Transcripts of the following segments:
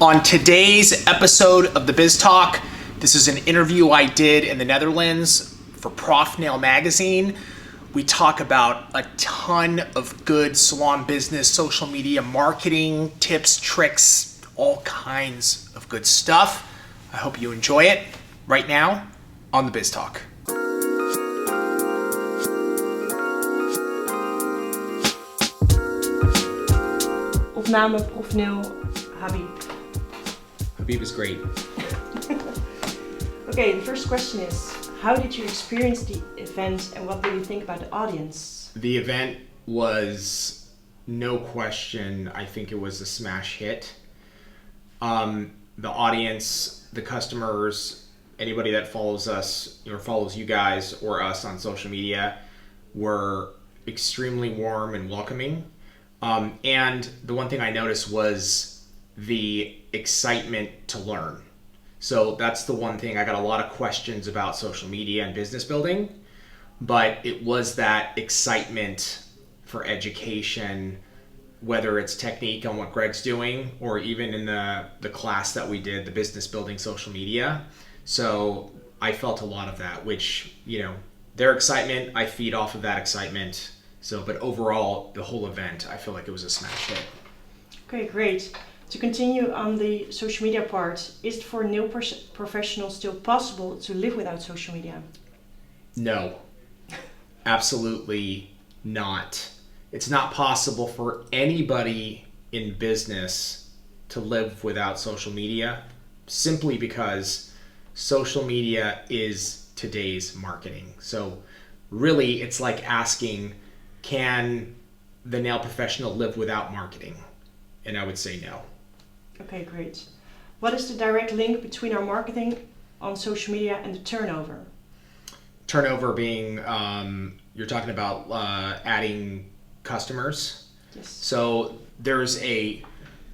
On today's episode of the Biz Talk, this is an interview I did in the Netherlands for ProNail magazine. We talk about a ton of good salon business, social media marketing, tips, tricks, all kinds of good stuff. I hope you enjoy it right now on the Biz Talk. Opname ProNail Habib. Habib is great. Okay, the first question is, how did you experience the event and what do you think about the audience? The event was, no question, I think it was a smash hit. The audience, the customers, anybody that follows us or follows you guys or us on social media were extremely warm and welcoming. And the one thing I noticed was the excitement to learn. So that's the one thing. I got a lot of questions about social media and business building, but it was that excitement for education, whether it's technique on what Greg's doing or even in the class that we did, the business building social media. So I felt a lot of that, which, you know, their excitement, I feed off of that excitement. So, but overall, the whole event, I feel like it was a smash hit. Okay, great. To continue on the social media part, is it for nail professionals still possible to live without social media? No, absolutely not. It's not possible for anybody in business to live without social media, simply because social media is today's marketing. So really, it's like asking, can the nail professional live without marketing? And I would say no. Okay, great. What is the direct link between our marketing on social media and the turnover? Turnover being, you're talking about adding customers. Yes. So there's a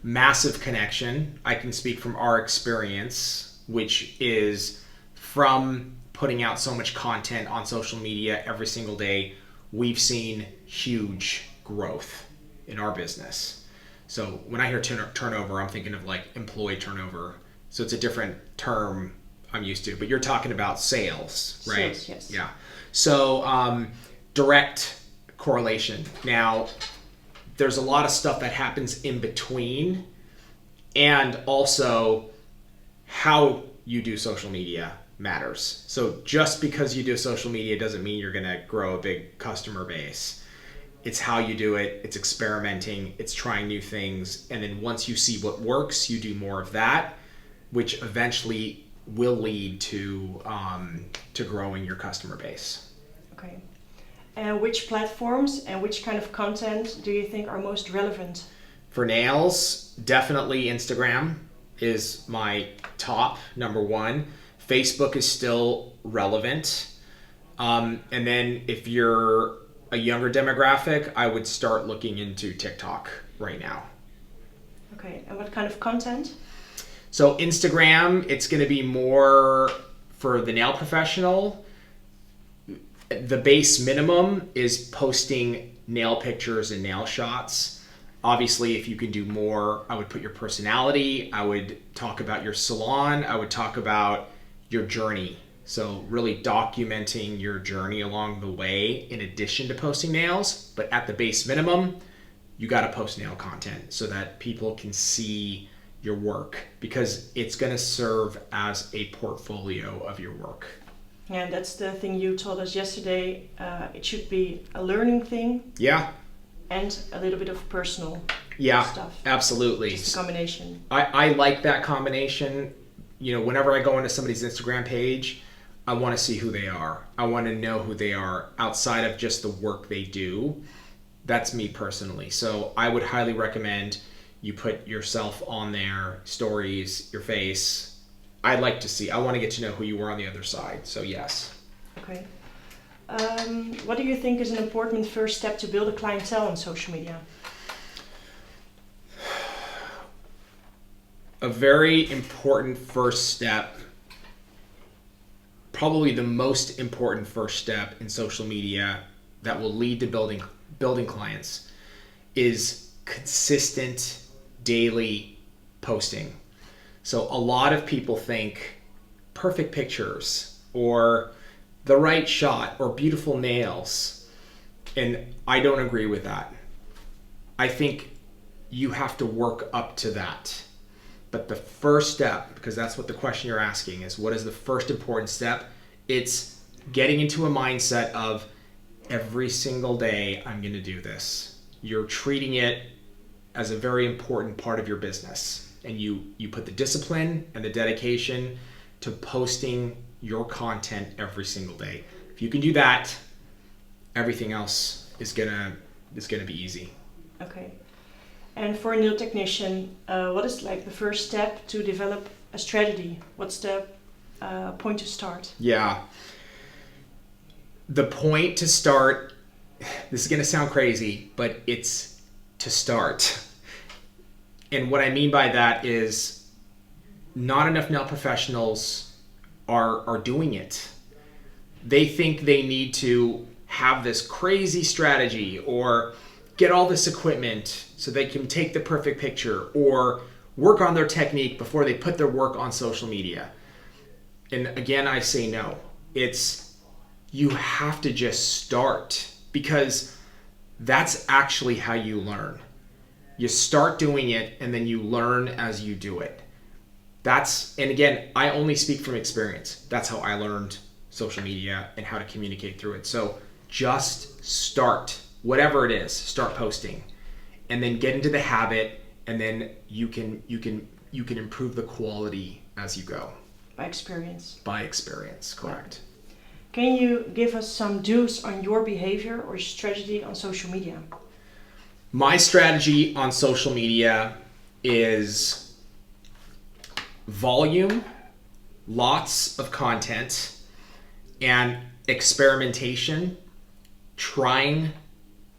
massive connection. I can speak from our experience, which is from putting out so much content on social media every single day, we've seen huge growth in our business. So when I hear turnover, I'm thinking of like employee turnover. So it's a different term I'm used to, but you're talking about sales, right? Sales, yes. Yeah. So direct correlation. Now, there's a lot of stuff that happens in between, and also how you do social media matters. So just because you do social media doesn't mean you're going to grow a big customer base. It's how you do it. It's experimenting. It's trying new things. And then once you see what works, you do more of that, which eventually will lead to growing your customer base. Okay. And which platforms and which kind of content do you think are most relevant? For nails, definitely Instagram is my top number one. Facebook is still relevant. And then if you're a younger demographic, I would start looking into TikTok right now. Okay, and what kind of content? So Instagram, it's going to be more for the nail professional. The base minimum is posting nail pictures and nail shots. Obviously, if you can do more, I would put your personality. I would talk about your salon. I would talk about your journey. So really documenting your journey along the way in addition to posting nails. But at the base minimum, you got to post nail content so that people can see your work, because it's going to serve as a portfolio of your work. Yeah, that's the thing you told us yesterday. It should be a learning thing. Yeah. And a little bit of personal stuff. Absolutely. Just a combination. I like that combination. You know, whenever I go into somebody's Instagram page, I want to see who they are. I want to know who they are outside of just the work they do. That's me personally. So I would highly recommend you put yourself on there, stories, your face. I'd like to see, I want to get to know who you are on the other side. So yes. Okay. What do you think is an important first step to build a clientele on social media? A very important first step, probably the most important first step in social media that will lead to building clients, is consistent daily posting. So a lot of people think perfect pictures or the right shot or beautiful nails. And I don't agree with that. I think you have to work up to that. But the first step, because that's what the question you're asking is, what is the first important step? It's getting into a mindset of every single day I'm going to do this. You're treating it as a very important part of your business. And you put the discipline and the dedication to posting your content every single day. If you can do that, everything else is gonna be easy. Okay. And for a nail technician, what is like the first step to develop a strategy? What's the point to start? Yeah. The point to start, this is going to sound crazy, but it's to start. And what I mean by that is not enough nail professionals are doing it. They think they need to have this crazy strategy or get all this equipment so they can take the perfect picture or work on their technique before they put their work on social media. And again, I say no. You have to just start, because that's actually how you learn. You start doing it and then you learn as you do it. And again, I only speak from experience. That's how I learned social media and how to communicate through it. So just start, whatever it is, start posting, and then get into the habit, and then you can improve the quality as you go. By experience. By experience, correct. Can you give us some do's on your behavior or strategy on social media? My strategy on social media is volume, lots of content, and experimentation, trying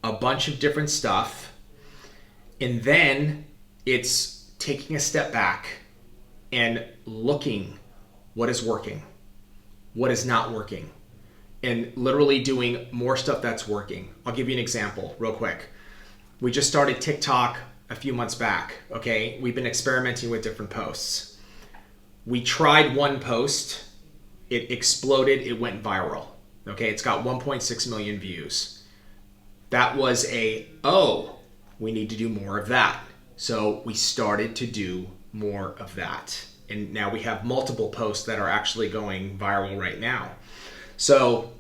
a bunch of different stuff, and then it's taking a step back and looking what is working, what is not working, and literally doing more stuff that's working. I'll give you an example real quick. We just started TikTok a few months back, okay? We've been experimenting with different posts. We tried one post, it exploded, it went viral, okay? It's got 1.6 million views. That was we need to do more of that. So we started to do more of that. And now we have multiple posts that are actually going viral right now. So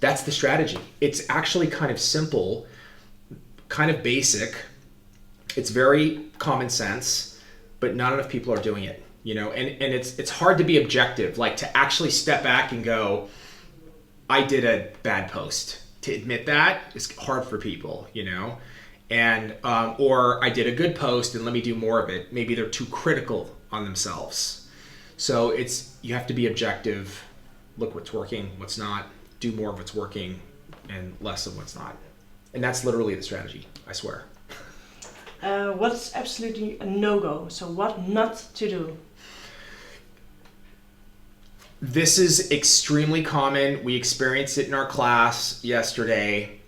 that's the strategy. It's actually kind of simple, kind of basic. It's very common sense, but not enough people are doing it, and it's hard to be objective, like to actually step back and go, I did a bad post. To admit that is hard for people, and or I did a good post and let me do more of it. Maybe they're too critical on themselves. So you have to be objective, look what's working, what's not, do more of what's working and less of what's not. And that's literally the strategy, I swear. What's absolutely a no-go? So what not to do? This is extremely common. We experienced it in our class yesterday.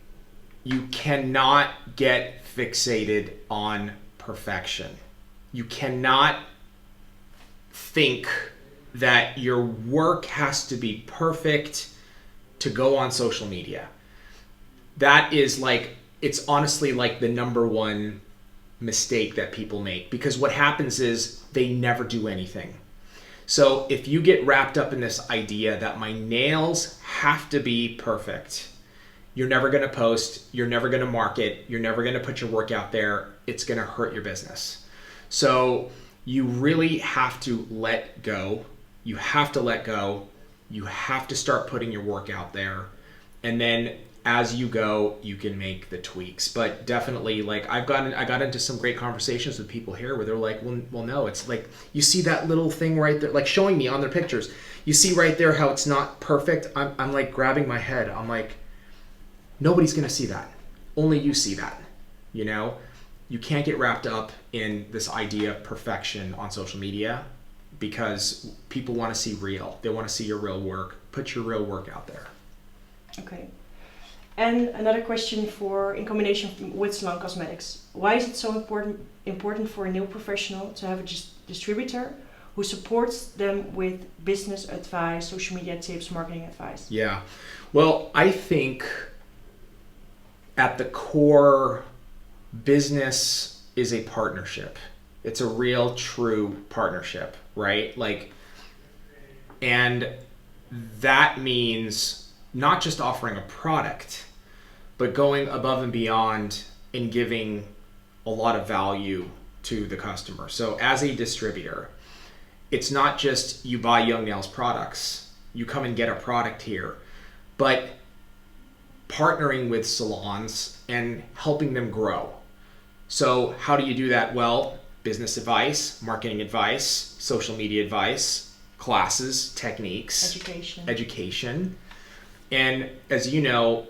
You cannot get fixated on perfection. You cannot think that your work has to be perfect to go on social media. That is it's honestly like the number one mistake that people make, because what happens is they never do anything. So if you get wrapped up in this idea that my nails have to be perfect, you're never going to post, you're never going to market, you're never going to put your work out there. It's going to hurt your business. So you really have to let go. You have to let go. You have to start putting your work out there. And then as you go, you can make the tweaks. But definitely, I got into some great conversations with people here where they're like, well, no, it's like, you see that little thing right there, like showing me on their pictures. You see right there how it's not perfect. I'm like grabbing my head. I'm like, nobody's going to see that. Only you see that, You can't get wrapped up in this idea of perfection on social media, because people want to see real. They want to see your real work. Put your real work out there. Okay. And another question in combination with salon cosmetics. Why is it so important for a nail professional to have a distributor who supports them with business advice, social media tips, marketing advice? Yeah. Well, I think at the core, business is a partnership. It's a real, true partnership, right? And that means not just offering a product, but going above and beyond and giving a lot of value to the customer. So as a distributor, it's not just you buy Young Nails products, you come and get a product here, but partnering with salons and helping them grow. So how do you do that? Well, business advice, marketing advice, social media advice, classes, techniques, education. And as you know,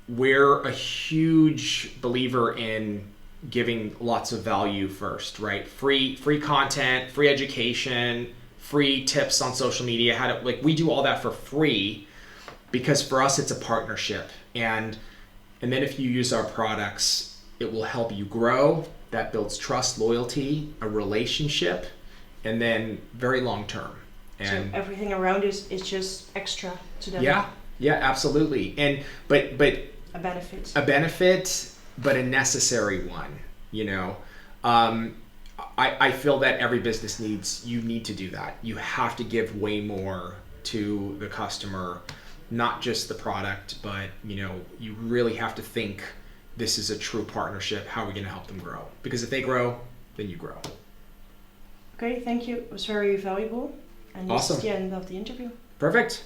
we're a huge believer in giving lots of value first, right? Free content, free education, free tips on social media, we do all that for free because for us it's a partnership. And then if you use our products, it will help you grow. That builds trust, loyalty, a relationship, and then very long term. And so everything around is just extra to them. Yeah, absolutely. And but a benefit, but a necessary one. I feel that every business you need to do that. You have to give way more to the customer, not just the product, but you really have to think this is a true partnership. How are we going to help them grow? Because if they grow, then you grow. Okay, thank you. It was very valuable. And this Awesome. is the end of the interview. Perfect.